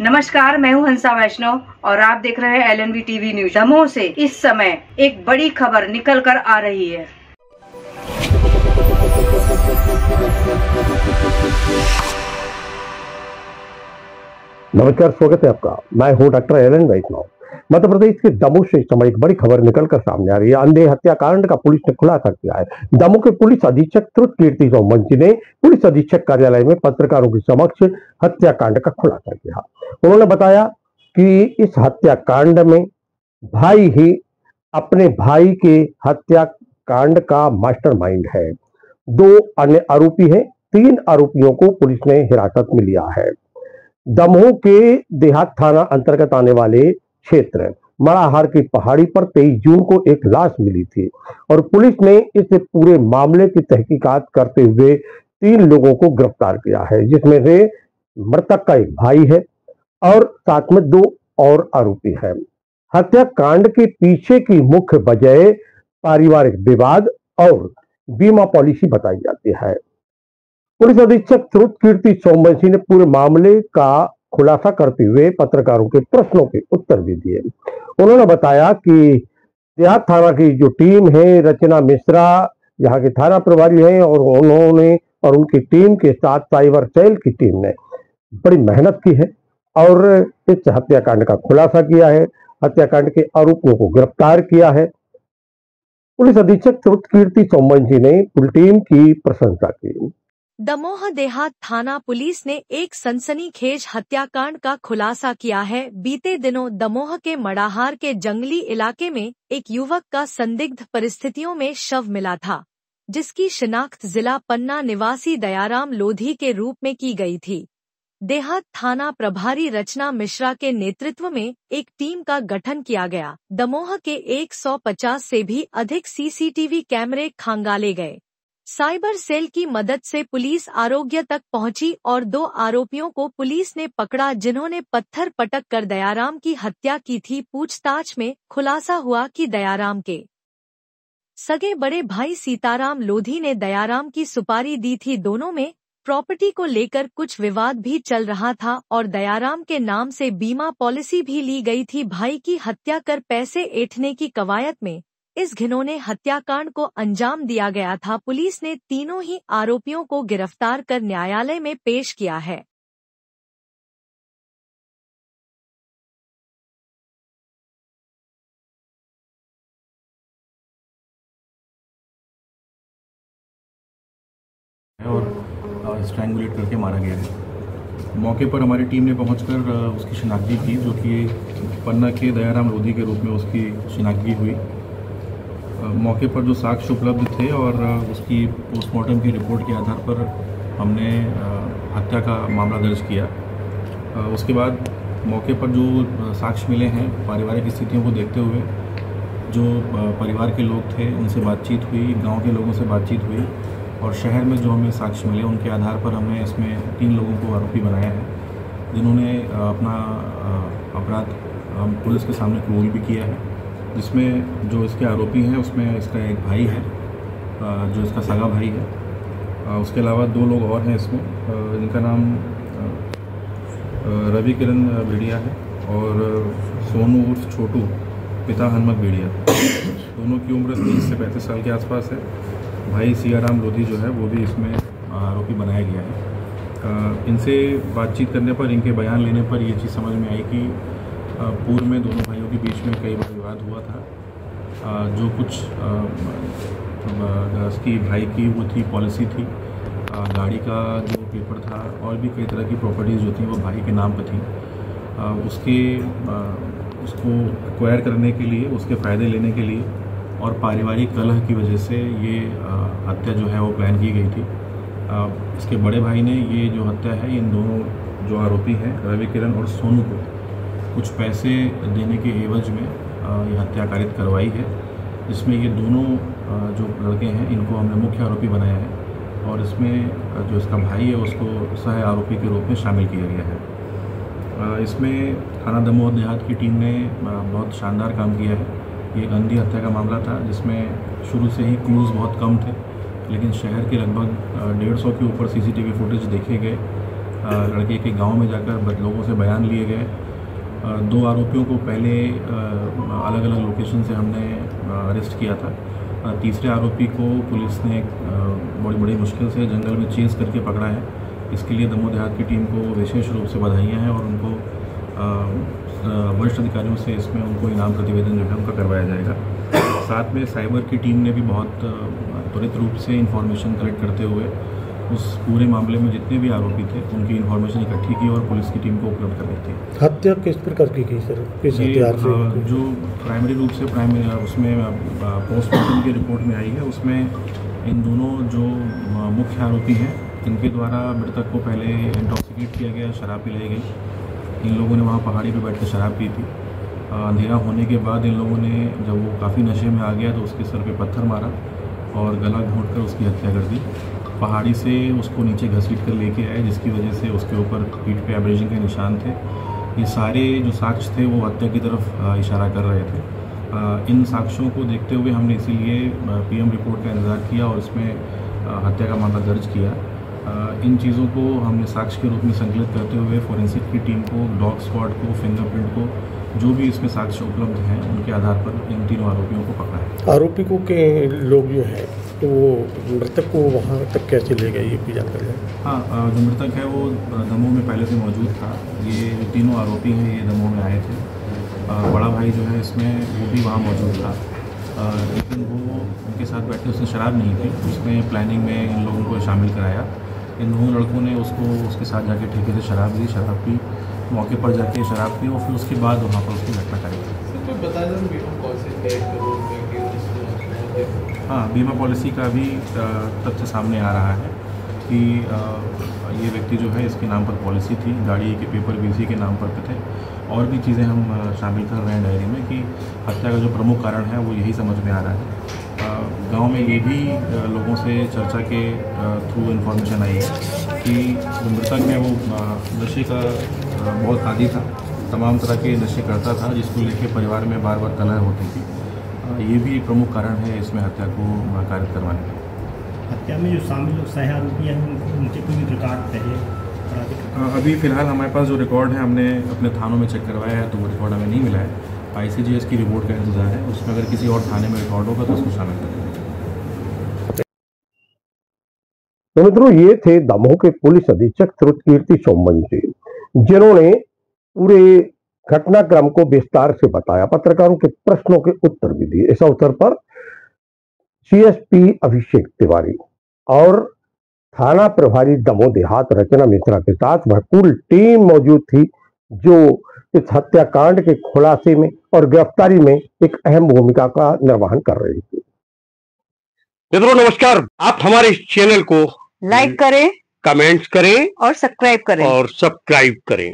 नमस्कार, मैं हूं हंसा वैष्णव और आप देख रहे हैं LNV टीवी न्यूज। दमोह से इस समय एक बड़ी खबर निकल कर आ रही है। नमस्कार, स्वागत है आपका। मैं हूं डॉक्टर एलन वैष्णव। मध्य प्रदेश के दमोह से इस समय एक बड़ी खबर निकलकर सामने आ रही है। अंधे हत्याकांड का पुलिस ने खुलासा किया है। दमोह के पुलिस अधीक्षक त्रुतकीर्ति सोमवंशी ने पुलिस अधीक्षक कार्यालय में पत्रकारों के समक्ष हत्याकांड का खुलासा किया। उन्होंने बताया कि इस हत्याकांड में भाई ही अपने भाई के हत्याकांड का मास्टरमाइंड है। 2 अन्य आरोपी हैं। 3 आरोपियों को पुलिस ने हिरासत में लिया है। दमोह के देहात थाना अंतर्गत आने वाले क्षेत्र मड़ाहार की पहाड़ी पर 23 जून को एक लाश मिली थी और पुलिस ने इस पूरे मामले की तहकीकात करते हुए 3 लोगों को गिरफ्तार किया है, जिसमें से मृतक का एक भाई है और साथ में 2 और आरोपी हैं। हत्याकांड के पीछे की मुख्य वजह पारिवारिक विवाद और बीमा पॉलिसी बताई जाती है। पुलिस अधीक्षक त्रुतकीर्ति सोमवंशी ने पूरे मामले का खुलासा करते हुए पत्रकारों के प्रश्नों के उत्तर भी दिए। उन्होंने बताया कि देहात थाना की जो टीम है, रचना मिश्रा यहाँ के थाना प्रभारी हैं और उन्होंने और उनकी टीम के साथ साइबर सेल की टीम ने बड़ी मेहनत की है और इस हत्याकांड का खुलासा किया है। हत्याकांड के आरोपियों को गिरफ्तार किया है। पुलिस अधीक्षक त्रुतकीर्ति सोमवंशी ने पूरी टीम की प्रशंसा की। दमोह देहात थाना पुलिस ने एक सनसनीखेज हत्याकांड का खुलासा किया है। बीते दिनों दमोह के मड़ाहार के जंगली इलाके में एक युवक का संदिग्ध परिस्थितियों में शव मिला था, जिसकी शिनाख्त जिला पन्ना निवासी दयाराम लोधी के रूप में की गई थी। देहात थाना प्रभारी रचना मिश्रा के नेतृत्व में एक टीम का गठन किया गया। दमोह के 150 से भी अधिक CCTV कैमरे खंगाले गए। साइबर सेल की मदद से पुलिस आरोग्य तक पहुंची और 2 आरोपियों को पुलिस ने पकड़ा, जिन्होंने पत्थर पटक कर दयाराम की हत्या की थी। पूछताछ में खुलासा हुआ कि दयाराम के सगे बड़े भाई सीताराम लोधी ने दयाराम की सुपारी दी थी। दोनों में प्रॉपर्टी को लेकर कुछ विवाद भी चल रहा था और दयाराम के नाम से बीमा पॉलिसी भी ली गई थी। भाई की हत्या कर पैसे ऐंठने की कवायद में इस घिनौने हत्याकांड को अंजाम दिया गया था। पुलिस ने तीनों ही आरोपियों को गिरफ्तार कर न्यायालय में पेश किया है। और स्ट्रैंगुलेट करके मारा गया है। मौके पर हमारी टीम ने पहुंचकर उसकी शिनाख्ती की, जो कि पन्ना के दयाराम लोधी के रूप में उसकी शिनाख्ती हुई। मौके पर जो साक्ष्य उपलब्ध थे और उसकी पोस्टमार्टम की रिपोर्ट के आधार पर हमने हत्या का मामला दर्ज किया। उसके बाद मौके पर जो साक्ष्य मिले हैं, पारिवारिक स्थितियों को देखते हुए जो परिवार के लोग थे उनसे बातचीत हुई, गांव के लोगों से बातचीत हुई और शहर में जो हमें साक्ष्य मिले उनके आधार पर हमने इसमें 3 लोगों को आरोपी बनाया है, जिन्होंने अपना अपराध पुलिस के सामने कबूल भी किया है। जिसमें जो इसके आरोपी हैं उसमें इसका एक भाई है, जो इसका सगा भाई है। उसके अलावा 2 लोग और हैं इसमें, जिनका नाम रवि किरण भेड़िया है और सोनू उर्फ छोटू पिता हनुमत भेड़िया। दोनों की उम्र 30 से 35 साल के आसपास है। भाई सियाराम लोधी जो है वो भी इसमें आरोपी बनाया गया है। इनसे बातचीत करने पर, इनके बयान लेने पर ये चीज़ समझ में आई कि पूर्व में दोनों भाइयों के बीच में कई बार विवाद हुआ था। जो कुछ उसकी भाई की वो थी पॉलिसी थी, गाड़ी का जो पेपर था और भी कई तरह की प्रॉपर्टीज़ जो थी वो भाई के नाम पर थी। उसको एक्वायर करने के लिए, उसके फ़ायदे लेने के लिए और पारिवारिक कलह की वजह से ये हत्या जो है वो प्लान की गई थी। इसके बड़े भाई ने ये जो हत्या है, इन दोनों जो आरोपी हैं रवि किरण और सोनू को कुछ पैसे देने के एवज में ये हत्या कारित करवाई है, जिसमें ये दोनों जो लड़के हैं इनको हमने मुख्य आरोपी बनाया है और इसमें जो इसका भाई है उसको सह आरोपी के रूप में शामिल किया गया है। इसमें थाना दमोह देहात की टीम ने बहुत शानदार काम किया है। ये एक अंधी हत्या का मामला था जिसमें शुरू से ही क्लूज़ बहुत कम थे, लेकिन शहर के लगभग 150 के ऊपर CCTV फुटेज देखे गए लड़के के गांव में जाकर लोगों से बयान लिए गए। 2 आरोपियों को पहले अलग अलग लोकेशन से हमने अरेस्ट किया था। तीसरे आरोपी को पुलिस ने बड़ी बड़ी मुश्किल से जंगल में चेज़ करके पकड़ा है। इसके लिए दमोह देहात की टीम को विशेष रूप से बधाइयाँ हैं और उनको वरिष्ठ अधिकारियों से इसमें उनको इनाम प्रतिवेदन जो है उनका करवाया जाएगा। साथ में साइबर की टीम ने भी बहुत त्वरित रूप से इंफॉर्मेशन कलेक्ट करते हुए उस पूरे मामले में जितने भी आरोपी थे उनकी इन्फॉर्मेशन इकट्ठी की और पुलिस की टीम को उपलब्ध कर दी थी। हत्या किस प्रकार की गई सर? किस हथियार से? जो प्राइमरी रूप से उसमें पोस्टमार्टम की रिपोर्ट में आई है, उसमें इन दोनों जो मुख्य आरोपी हैं इनके द्वारा मृतक को पहले इंटॉक्सिकेट किया गया, शराब पिलाई गई। इन लोगों ने वहाँ पहाड़ी पर बैठ कर शराब पी थी। अंधेरा होने के बाद इन लोगों ने, जब वो काफ़ी नशे में आ गया तो उसके सर पे पत्थर मारा और गला घोंट कर उसकी हत्या कर दी। पहाड़ी से उसको नीचे घसीट कर लेके आए, जिसकी वजह से उसके ऊपर पीठ पे एब्रेजन के निशान थे। ये सारे जो साक्ष्य थे वो हत्या की तरफ इशारा कर रहे थे। इन साक्ष्यों को देखते हुए हमने इसीलिए पीएम रिपोर्ट का इंतज़ार किया और इसमें हत्या का मामला दर्ज किया। इन चीज़ों को हमने साक्ष्य के रूप में संकलित करते हुए फोरेंसिक की टीम को, डॉग स्क्वाड को, फिंगरप्रिंट को, जो भी इसमें साक्ष्य उपलब्ध हैं उनके आधार पर इन तीनों आरोपियों को पकड़ा है। आरोपी को के लोग जो है तो वो मृतक को वहाँ तक कैसे ले गए, ये भी जानकारी है? हाँ, जो मृतक है वो दमोह में पहले से मौजूद था। ये जो तीनों आरोपी हैं ये दमोह में आए थे। बड़ा भाई जो है इसमें वो भी वहाँ मौजूद था, लेकिन वो उनके साथ बैठे, उसने शराब नहीं थी, उसने प्लानिंग में इन लोगों को शामिल कराया। इन दोनों लड़कों ने उसके साथ जाके ठेके से शराब दी, शराब पी, मौके पर जाके शराब पी और फिर उसके बाद वहाँ पर उसकी घटना कराई। हाँ, बीमा पॉलिसी का भी तथ्य सामने आ रहा है कि ये व्यक्ति जो है इसके नाम पर पॉलिसी थी, गाड़ी के पेपर भी इसी के नाम पर थे। और भी चीज़ें हम शामिल कर रहे हैं डायरी में कि हत्या का जो प्रमुख कारण है वो यही समझ में आ रहा है। गांव में ये भी लोगों से चर्चा के थ्रू इन्फॉर्मेशन आई है कि जो मृतक है वो नशे का बहुत आदी था, तमाम तरह के नशे करता था, जिसको लेकर परिवार में बार बार कलह होती थी। ये भी एक प्रमुख कारण है इसमें हत्या को कारित करवाने का। हत्या में जो शामिल सह आरोपी हैं उनके कोई भी रिकॉर्ड पहले? अभी फ़िलहाल हमारे पास जो रिकॉर्ड है हमने अपने थानों में चेक करवाया है, तो वो रिकॉर्ड हमें नहीं मिला है। ICGS की रिपोर्ट का इंतजार है, उसमें अगर किसी और थाने में रिकॉर्ड होगा तो उसको शामिल कर देंगे। तो मित्रों, ये थे दमोह के पुलिस अधीक्षक श्रुतकीर्ति सोमवन जी, जिन्होंने पूरे घटनाक्रम को विस्तार से बताया, पत्रकारों के प्रश्नों के उत्तर भी दिए। इस अवसर पर CSP अभिषेक तिवारी और थाना प्रभारी दमोह देहात रचना मिश्रा के साथ वह पूरी टीम मौजूद थी, जो इस हत्याकांड के खुलासे में और गिरफ्तारी में एक अहम भूमिका का निर्वहन कर रही थी। मित्रों नमस्कार, आप हमारे इस चैनल को लाइक करें, कमेंट्स करें और सब्सक्राइब करें।